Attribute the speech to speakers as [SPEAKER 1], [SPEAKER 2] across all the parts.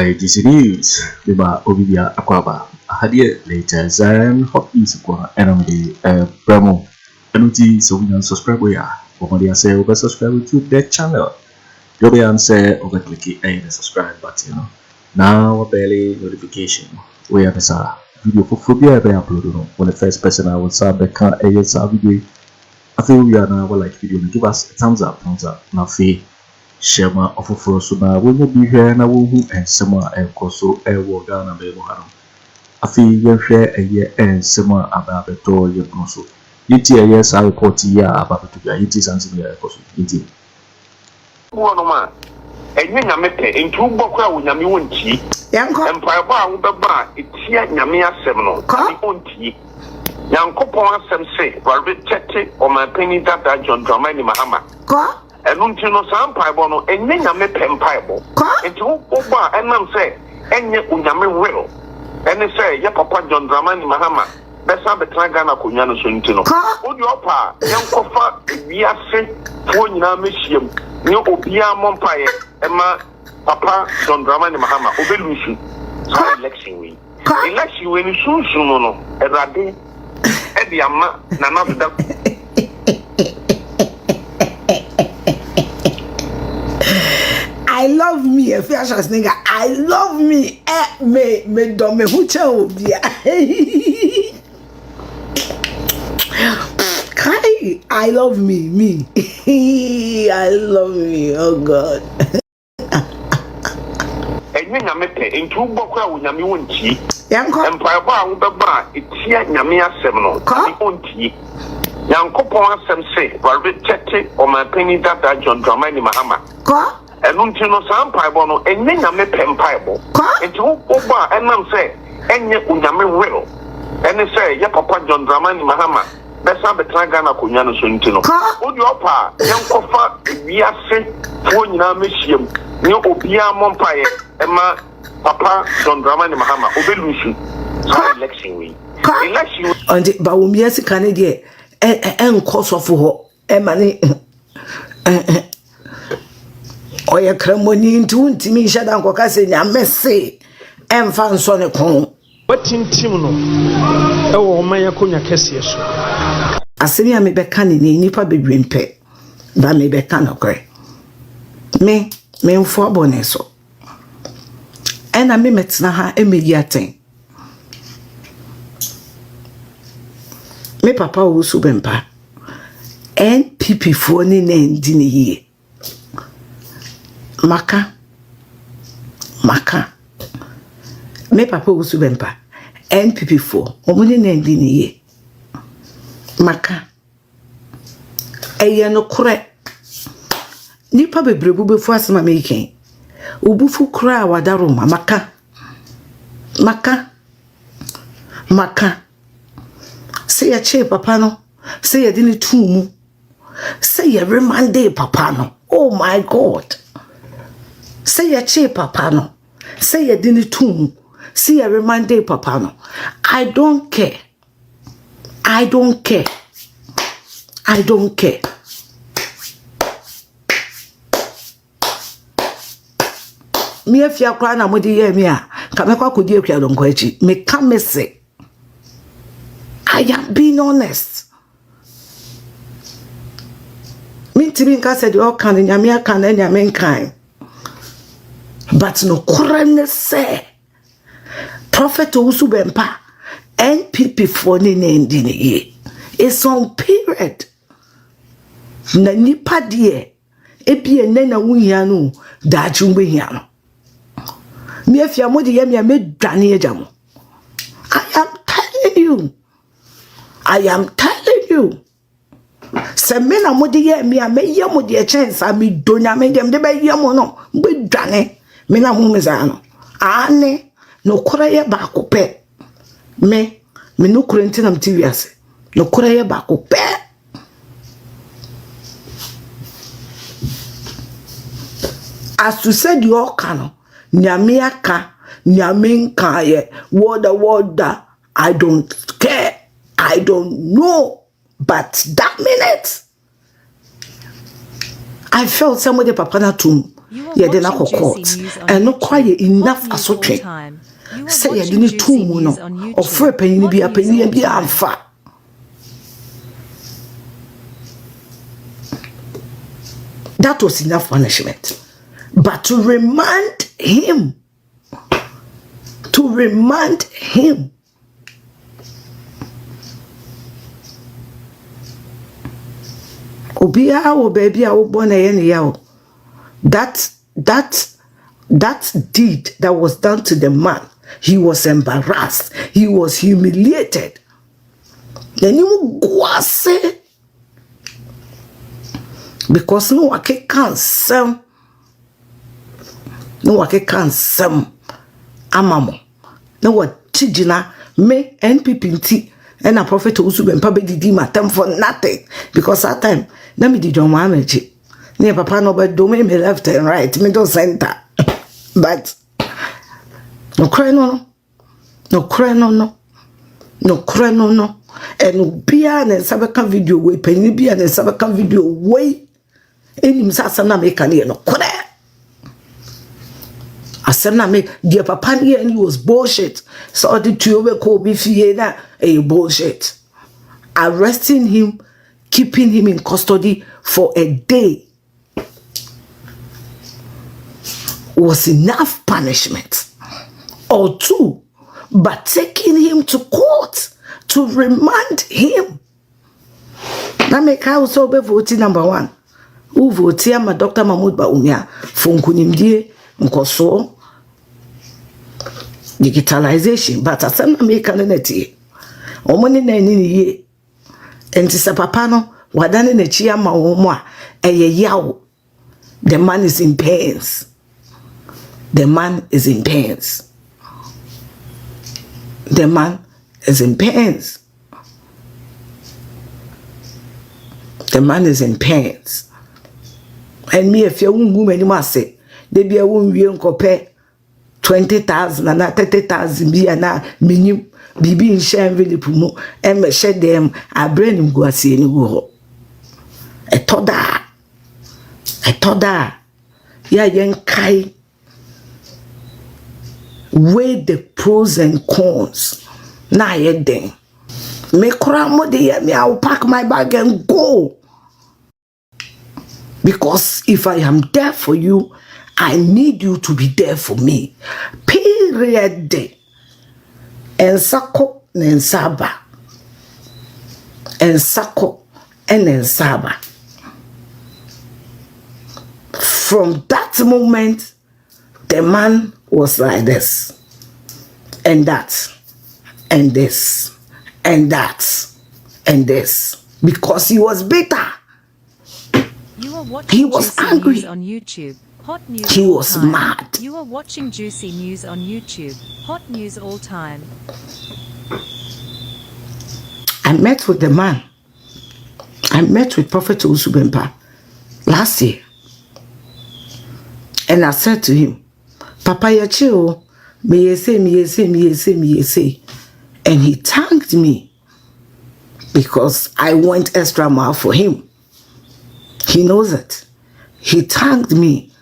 [SPEAKER 1] IGC News, Biba Obibia Akwaba, Hadia later Zan Hot East Qua, Enemy Bremo, Enuti, so we can subscribe. We are, Omadia say, over subscribe to that channel. Jobian say, over click the subscribe button. Now, barely notification. We have a video for phobia by uploading. When the first person I will start the car, video. I feel we are now like video. Give us a thumbs up. Now, fee. Shema Ofoforo Suma will be here na wo hu ensema enkoso ewo Ghana be mohano afi ye hwe eye ensema ababeto ye konso yiti eye sa report ya ababeto ya yiti sansi ya enkoso yiti
[SPEAKER 2] wono ma enye nyame pe entu bokwa wo nyame wonti
[SPEAKER 3] yanko
[SPEAKER 2] empaibo a wo beba etia nyame asem no wonti yankopon asem se warbe tete o ma peni dada John Dramani Mahama
[SPEAKER 3] ko
[SPEAKER 2] enunti no sampaibo no enye nyame pempaibo enti wo ba enam se enye unyame wero ene se ye papa John Dramani Mahama besa betra Ghana konya no so nti no odi opa yankofa wiase fo nyina mehiem ni obia mompaye ema papa John Dramani Mahama obelusu election we ni sunsun no erade edi ama na nafda
[SPEAKER 3] I love me, Afia Schwar nigga. I love me. Me do me hucha obia. Kai, I love me. I love me. Oh God.
[SPEAKER 2] Enye nyame pe entu bokwa wo nyame wonti.
[SPEAKER 3] Yanko.
[SPEAKER 2] Empaibo a wo beba etia nyame asem no wonti. Yankopon asem se warbe tete o ma peni dada John Dramani Mahama.
[SPEAKER 3] Ko
[SPEAKER 2] enunti no sampaibo no enye nyame pempaibo enti wo ba enam se enye unyame wero ene se ye papa John Dramani Mahama besa betra Ghana konya no so nti no odi opa yankofa wiase fo nyina mehiem ni obia mompaye ema papa John Dramani Mahama obelusu election we
[SPEAKER 3] and Bawumia Kennedy enkosofo ho emane oya kremoni ntu ntimi nhada nkoka se nyame se emfa nso ne kon
[SPEAKER 4] watintim no ewo man yakonya kese so
[SPEAKER 3] asemi a me beka ne nipa bedwempe ba me beka no kre me mfo abone so ena me metna ha emegi aten me papa Owusu Bempa NPP fo ni na ndi ne yie Maka me papa Owusu Bempa NPP 4 omuni na ndi ni ye maka eye no kore nipa bebrebu befu asema meken obufu kura awadaro maka say ya che papa no say ya dini tumu say ya remande papa no oh my God. Say ya che papa no. Say ya dini tum. Say ya remande papa no. I don't care. Me Afia kwa na modi ye me a ka me kwa kodi akwa don kwa echi me ka me say I am being honest. Me timi nka said all kan nyame aka na nyame nkan. But no kurane say Prophet Owusu Bempa NPP for ni ndi ne ye. It's on period. Na nipa de ebi ene na wuhia no da jumbe hia no. Me Afia modi ye me dwane ejamo. I am telling you. Se me na modi ye me ye modi e chance me donya me dem de be ye mo no be dwane me na hu me za no ane no kora ye ba ko pe me no kora ntina mti ase no kora ye ba ko pe as to say the okano nyame aka nyame nka ye word I don't care, I don't know, but that minute I felt somebody papa na tum ye de na court and no quiet enough asotwe say ye didn't two no or free penny be a penny and be amfa. That was enough punishment. But to remind him, Obia o baby a born that deed that was done to the man, he was embarrassed, he was humiliated. Then you go say, because no one can some amamo no what chijina me NPP and a prophet Owusu Bempa did my time for nothing because that time let me did your manage near papa no but do me left and right middle center but no cry no and bia and sabaka video way penny bia and sabaka video way enim sasa na make an no kore asem na make dear papa and he was bullshit so the two we call be na a bullshit. Arresting him, keeping him in custody for a day was enough punishment or two, but taking him to court to remind him. Na make also be voting number 1. Who vote ma Dr. Mahamadu Bawumia for nkunimdie nkoso digitalization but asem na make kaneti omoni na ni ye enti se papa no wadane na chi ama wo mo a eye yawo. The man is in pains. The man is in pains. The man is in pains. The man is in pains. And me if you woman you must say they be a woman we compare 20,000 and 30,000 be na minim bibi in share really pumo and me share them I brain him go see any go. I thought that yeah yen kai weigh the pros and cons na ye den me kura mo de me I will pack my bag and go. Because if I am there for you, I need you to be there for me. Period. En sako en saba. En sako en saba. From that moment, the man was like this. And that. And this. And that. And this. Because he was bitter. He was angry.
[SPEAKER 5] On YouTube. Hot news
[SPEAKER 3] he was
[SPEAKER 5] time.
[SPEAKER 3] Mad.
[SPEAKER 5] You are watching Juicy News on YouTube. Hot news all time.
[SPEAKER 3] I met with the man. I met with Prophet Owusu Bempa last year. And I said to him, Papa Yachi, me ye say. And he thanked me because I went extra mile for him. He knows it. He thanked me.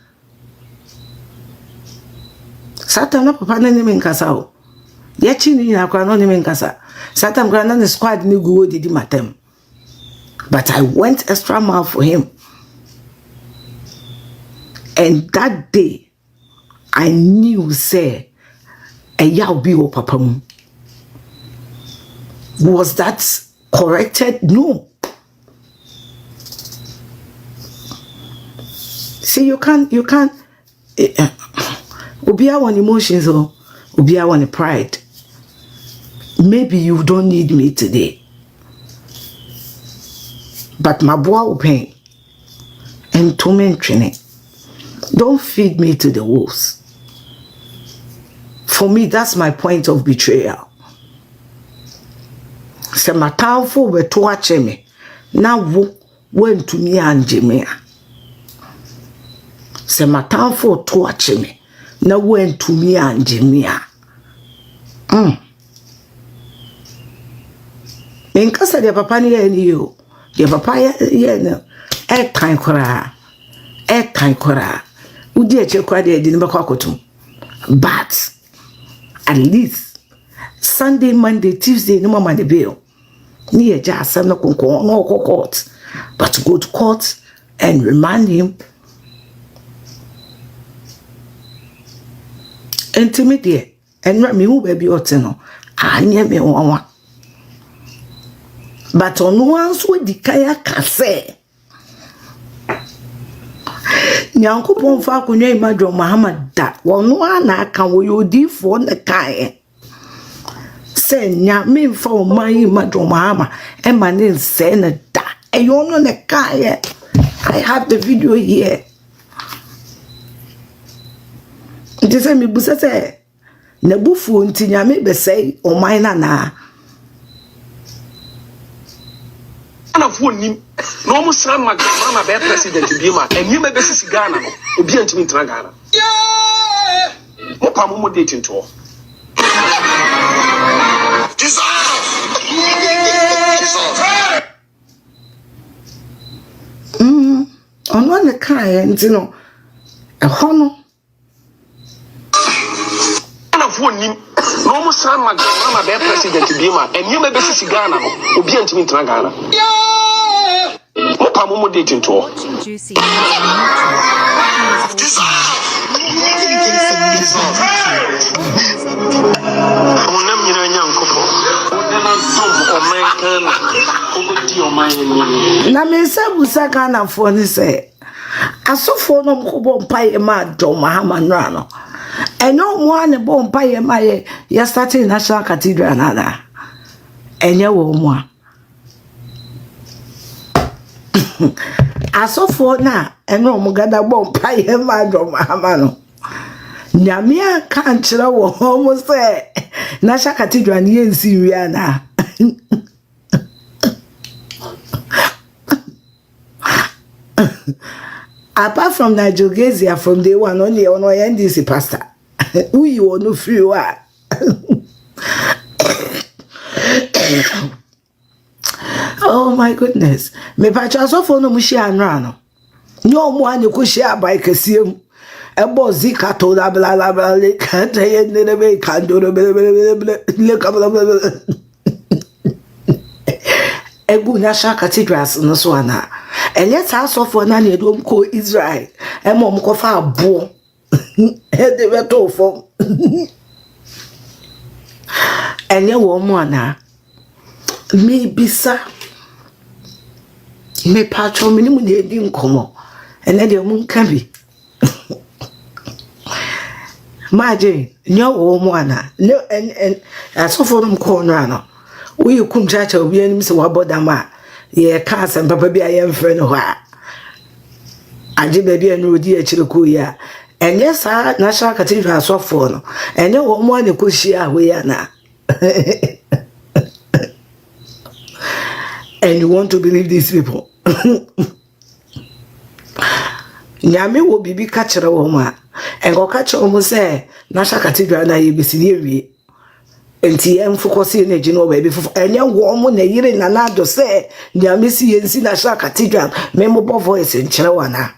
[SPEAKER 3] Satan na papa na ni menkasa o. Yachi ni na kwa no ni menkasa. Satan kwa na squad ni go didi matem. But I went extra mile for him. And that day, I knew, say, a yaw be o papa mu. Was that corrected? No. See, you can't, Ubia want emotions or Ubia want pride. Maybe you don't need me today. But my boy will pain and tormenting it. Don't feed me to the wolves. For me, that's my point of betrayal. Se matanfo we to ache me. Na wo went to me and Jimmy. Se matanfo to ache me. Na went to me and Jimmy. Menkasa de papa ni eni yo. De papa ye no. Time kora. udi eche kwa de di mbakwa Akoto. But at least Sunday, Monday, Tuesday, no mama de bail. Ni eja asem no konko no court. But to go to court and remand him. Intimidate and me who baby oteno. Anya me wanwa. But on once with the kaya kase. Nyankopon fa akonwa imadwo Muhammad da wono ana aka wo yodifo ne kae se nya me fa o man imadwo Muhammad e ma ne nse ne da e yono ne kae. I have the video here. Ndise mi busa se na bufu nti nya me be sei o man na
[SPEAKER 4] ana fo nim no mo san Mama be president bi ma eni me be sisi Ghana no obi antimi ntra Ghana mo pa mo date nto
[SPEAKER 3] ono ne kae nti no e ho no
[SPEAKER 4] ana fo nim no mo san Mama be president bi ma eni me be sisi Ghana no obi antimi ntra Ghana mo date nto
[SPEAKER 5] Watching juicy news on YouTube.
[SPEAKER 3] na me sabusa Ghana fo ni se asofo no mkobo mpaye ma do Mahamadu no enyo mo ane bo mpaye ma ye start National Cathedral nada enye wo mo a asofo na enyo mo gada bo mpaye ma do Mahamadu nyame aka nkyere wo mo se National Cathedral ni ensi wi na apart from Nigeria from day one only on NDC pastor who you want to free wa oh my goodness me pa chaso for no mushi anra no nyo mo ane ko share by kasiem ebo zika to la bla bla bla le kan te ne be kan do le ka bla bla egu National Cathedrals no so ana enye ta sofo na ne do ko Israel e mom ko fa abo e de beto fo enye wo mo ana me bisa me patro me ni mu de di nkomo ene de mu nka bi maje nyo wo mo ana no en asofo no ko no ana we kum chacha obi anim se wabodama ye ka asem papa bi aye mfre no ha age ba bi anu odi akire ko ya enye sa National Cathedral asofo no enye wo mo ane ko hia we ya na and you want to believe these people nyame wo bibi ka kire wo ma engo ka kire wo se National Cathedral na ye bisi ye wi enti em focus in energy no baby enye wo mo na yire na na do se nyame si yensi National Cathedral me mo bo voice nkire wana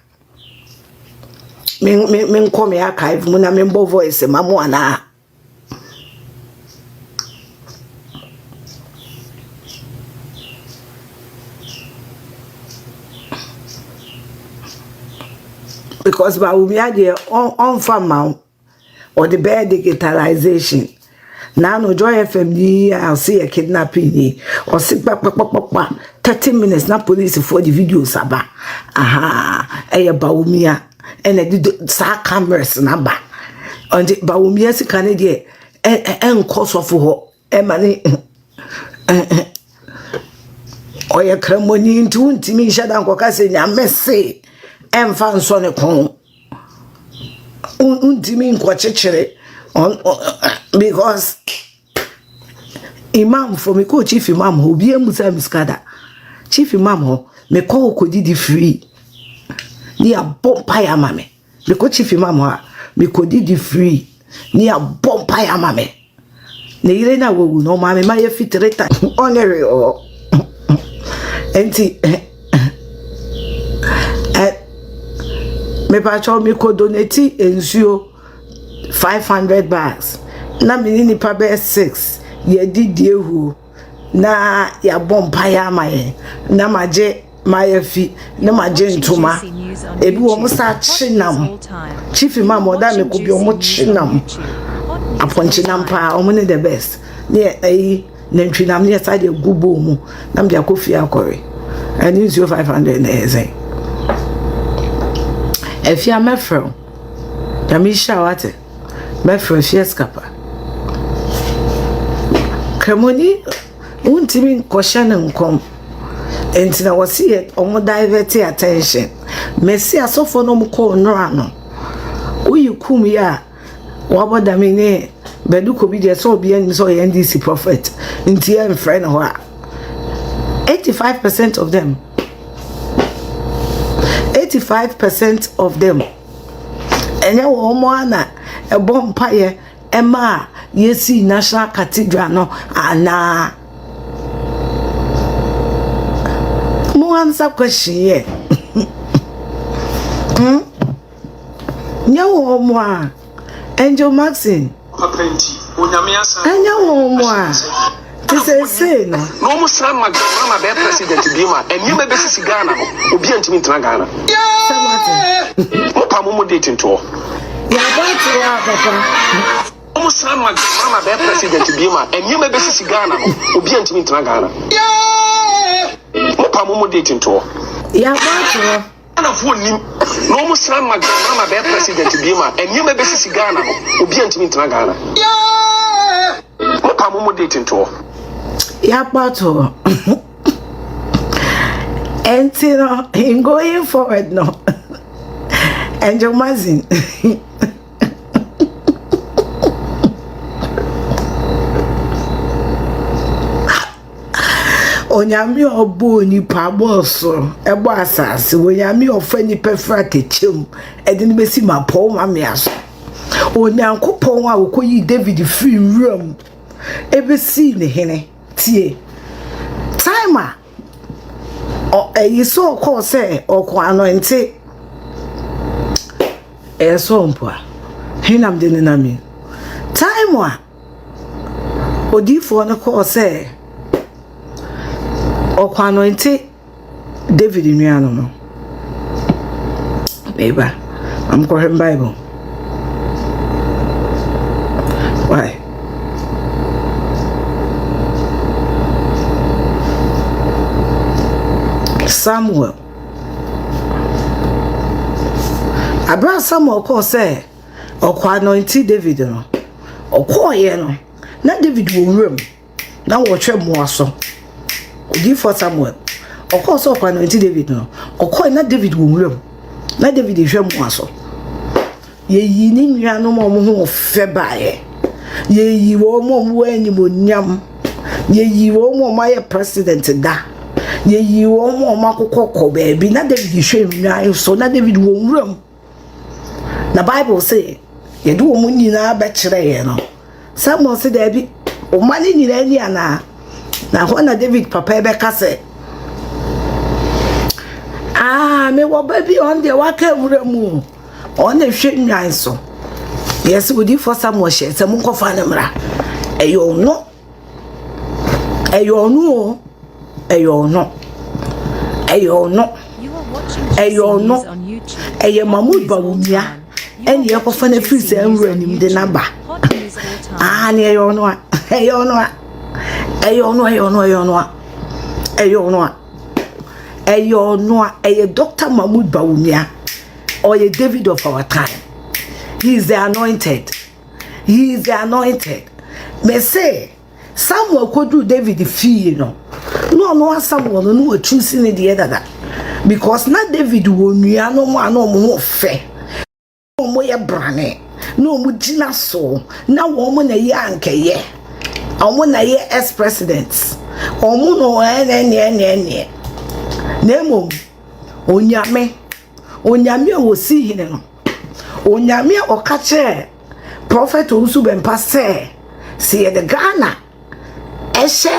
[SPEAKER 3] me nko me archive mo na me bo voice mamo ana because Bawumia dey on farm or the bad digitalization. Now no Joy FM ni I'll see a kidnapping or sit back 30 minutes na police for the videos aba. Aha, Bawumia and I did sa cameras number. On the Bawumia si Kennedy and cause of her money or your cremony into me shadan kokase nya messe emfa nso ne kon untimi nkwachechere because imam for me ko chief imam ho bi emusa miskada chief imam ho me ko didi free ni abompa ya mame me ko chief imam ho me ko didi free ni abompa ya mame ne yire na wogu no mame ma ye fitreta onere o enti me pacho me ko donate ensuo 500 bags na me ni pa be 6 ye didie hu na ya bompa ya amaye na maje mayefi na maje ntoma ebi wo mo sa chinam chief imam oda me ko bi o mo chinam aponchinam pa o mo ne the best ne ayi na ntwinam ne sa de gubo mu na me akofi akore and use your 500 na eze Afia mefro Yamisha wate mefro fieskapa Kremoni untimi koshane nkom enti na wasi ye omo divert attention mesi asofo no mko nora no uyikum ya waboda mine beduko bi de so obi ani so NDC prophet nti em friend ho 85% of them 85% of them enya wo mo ana e bompa ye ema yesi national cathedral no ana mo answer question ye nyawo mo a Angel Maxine
[SPEAKER 4] papenti onyame asa
[SPEAKER 3] enya wo mo a say no
[SPEAKER 4] mo sram mama be president bi ma eni me be sisi Ghana no obi antimi ntena Ghana mo pa mo date nto
[SPEAKER 3] ya ba to ya papa
[SPEAKER 4] mo sram mama be president bi ma eni me be sisi Ghana no obi antimi ntena Ghana mo pa mo date nto
[SPEAKER 3] ya ba to
[SPEAKER 4] ana fu nim no mo sram mama be president bi ma eni me be sisi Ghana no obi antimi ntena Ghana mo pa mo date nto
[SPEAKER 3] ya pato and you know in going forward no Angel Mazin onyami obo ni pabo so ebo asase onyami ofani pefra kechem edi ni besi mapo mame aso onyankopon a wokoyi David free room ebesi ne hene tie timer you so call say Kwaku Annan so mpoa hinam de na mi time a odifo no call say Kwaku Annan David nuano no neighbor I'm calling Bible why Samuel Abra Samuel call say Kwaku Annan David no okoye no na David wo room na wo hwe mo aso odi for Samuel okọ so Kwaku Annan David no okoye na David wo room na David hwe mo aso ye yi ni nwa no mo ho fe baaye ye yi wo mo anyimonyam ye yi wo mo maye president da ye yi wo mo makokọ baby na David hwe nwa so na David wo nwuram na Bible say ye do wo nyina ba kire ye no Samuel say da bi o mani nyina ni ana na ho na David papa be ka say me wo baby on the waka nwuramu on the hwe nwa so yes we di for Samuel she say mun kofa na mra eyo no Mahamadu Bawumia and ye kofa na free say nwuranim de naba ne eyo no Dr. Mahamadu Bawumia or a David of our time. He is the anointed. Me say Samuel could do David the fee, you know. No, Samuel no choosing the other because not David will no more fair. No more brane. No mujina so. Now woman a yanke ye. I want a year as presidents. Omuno any. Nemo Onyame o see him. Onyame o kache Prophet Owusu Bempa say see the Ghana eshe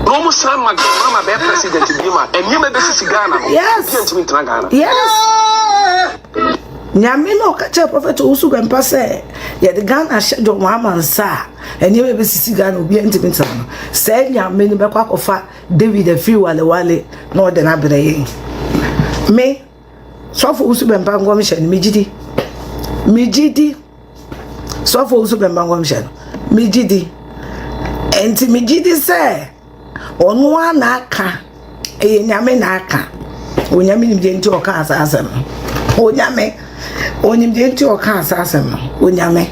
[SPEAKER 4] no musam mama be president bi ma eni me be sisi Ghana
[SPEAKER 3] yes
[SPEAKER 4] Ghana
[SPEAKER 3] yes nyame no ka che prophet Owusu Bempa say ye the Ghana schedule mama nsa enye be besisi Ghana obi entimental no say nyame no be kwa kofa David Afri wale no de na breye me so for Owusu Bempa ngom hye ni mejidi so for Owusu Bempa ngom hye mejidi enti mejidi say onu ana aka nyame na aka onyame ni de nti o ka asasem onyame onim de nti o ka asasem onyame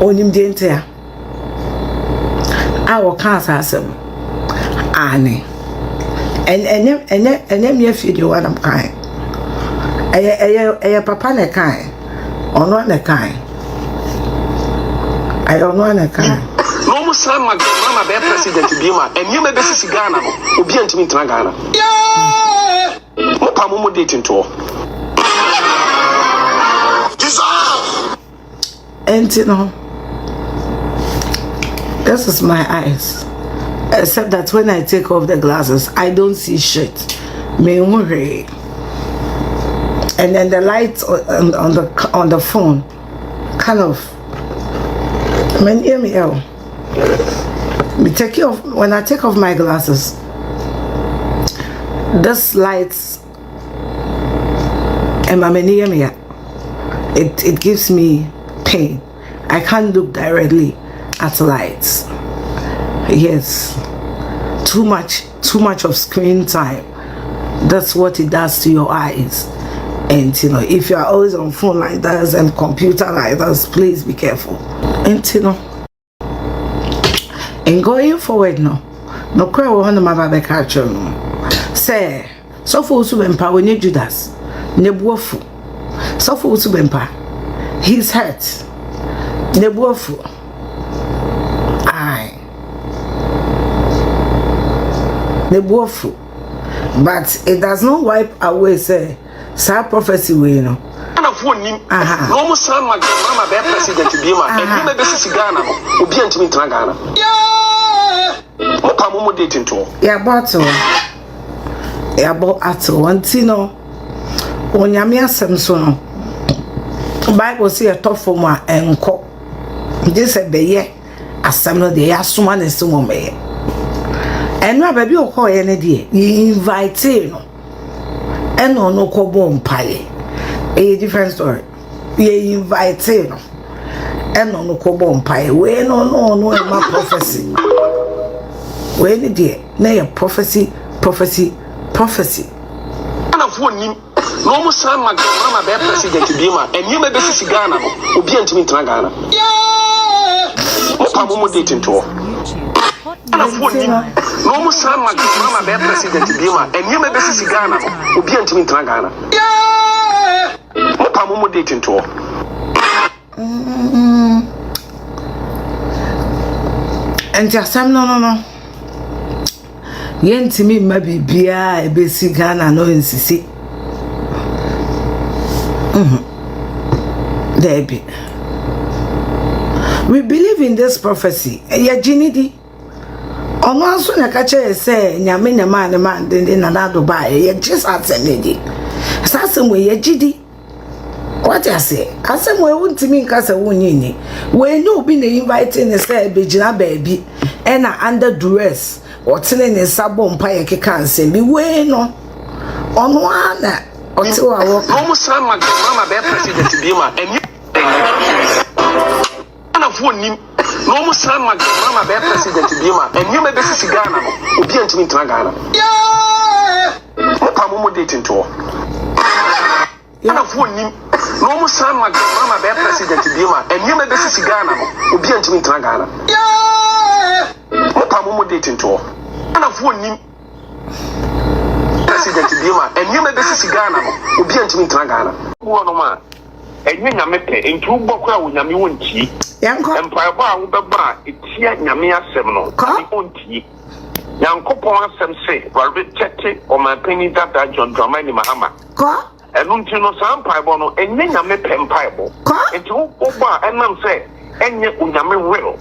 [SPEAKER 3] onim de nti a o ka asasem ane ene me afidi wa nam kan eye papa ne kan ono ne kan ayi ono ne kan
[SPEAKER 4] no mo san mama be president bi ma enye me be sisi Ghana no obi antimi ntena Ghana mo pa mo date nto
[SPEAKER 3] no, this is my eyes. Except that when I take off the glasses, I don't see shit. Me worry. And then the lights on the phone, kind of. Man, hear me out. When I take off my glasses, this lights and my hear it gives me pain. I can't look directly at lights. Yes, too much of screen time. That's what it does to your eyes. And if you are always on phone like that and computer like that, please be careful. And and going forward no cry wo hono mababa ka atwo no say so for Owusu Bempa when you Judas nebuofu so for Owusu Bempa he's hurt nebuofu nebuofu but it does not wipe away say prophecy we no
[SPEAKER 4] no mo san mama be president bi ma enye me be sisi Ghana no obi antimi ntena Ghana mo pa mo date nto
[SPEAKER 3] ya bottle wanti no onyame asem so no Bible say a tough mu a enko this e be ye asem no de ya soma na se mo me enu ababi okoye ne de invite no eno no ko bompaye a different story. Ye invite no. And no kobo empire. We no my prophecy. We ni dear. Na your prophecy.
[SPEAKER 4] Ana fo nim. No mo san mama be president bi ma. Enye me be sisi Ghana no. Obi antimi ntena Ghana. Mo pa mo date nto. Ana fo nim. No mo san mama be president bi ma. Enye me be sisi Ghana no. Obi antimi ntena Ghana. Mopa mo date nto
[SPEAKER 3] and just no yentimi ma bibia ebesi Ghana no nsisi Debbie, we believe in this prophecy ya jinidi ono aso na ka che say nyame nyama ne man de na do ba ye just atsenedi sasem we ya jidi. What I say? Asem we wuntimi nkasa wonyini. We no be na inviting say begina baby and under duress. Otene ne sabo mpa ye keka ansem bi we no. Ono ana oti wa wo.
[SPEAKER 4] No san mama be president bi ma enye. Ana fo nim. No san mama be president bi ma enye me be sisi Ghana no. Obi antimi ntena Ghana. Mopa mo date nto. Ana fo nim. No mo san mama be president bi ma enye me be sisi Ghana no obi antimi ntena Ghana mo pa mo date nto ana fo nim president bi ma enye me be sisi Ghana no obi antimi ntena Ghana wo no ma enye nyame pe entu bokwa wo nyame wonti
[SPEAKER 3] yanko
[SPEAKER 4] empire ba wo be ba etia nyame asem no wonti yankopon asem se warbe tete o ma peni dada John Dramani Mahama
[SPEAKER 3] ko
[SPEAKER 2] enunti no sampaibo no enye nyame pempaibo enti wo ba enam se enye unyame will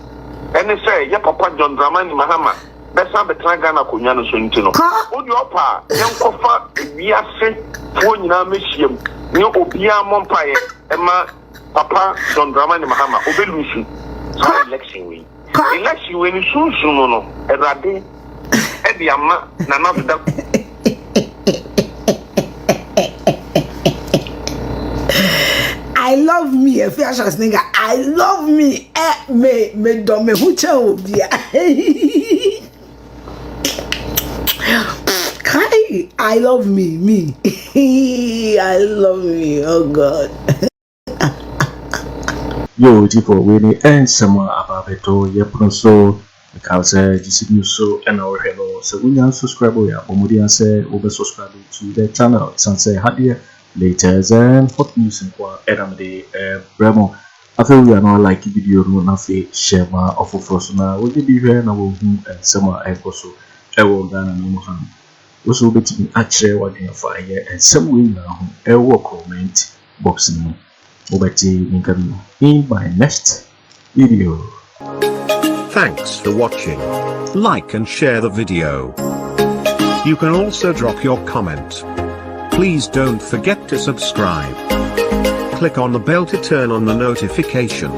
[SPEAKER 2] ene se ye papa John Dramani Mahama besa betra Ghana konya no so ntino odi opa yenkofa wiase fo nyina mehiem ne obia mompaye ema papa John Dramani Mahama obelusu election we ni sunsun no erade edi ama na na da
[SPEAKER 3] I love me, Afia Schwar nigga. I love me. Me do me hucha obia. Kai, I love me. I love me. Oh God.
[SPEAKER 1] Yo, tipo, we need and someone about it. So because this news so and our hello. So we are subscribe. We are say over subscribe to the channel. Say happy. Later than hot news and kwa Aremeyaw Bremo. I feel we are not like video no na fe share ma of na we be here na we and some Expóse Ghana no ham. Also betting actually what in fire and some way now comment box no. In my next video.
[SPEAKER 6] Thanks for watching. Like and share the video. You can also drop your comment. Please don't forget to subscribe. Click on the bell to turn on the notification.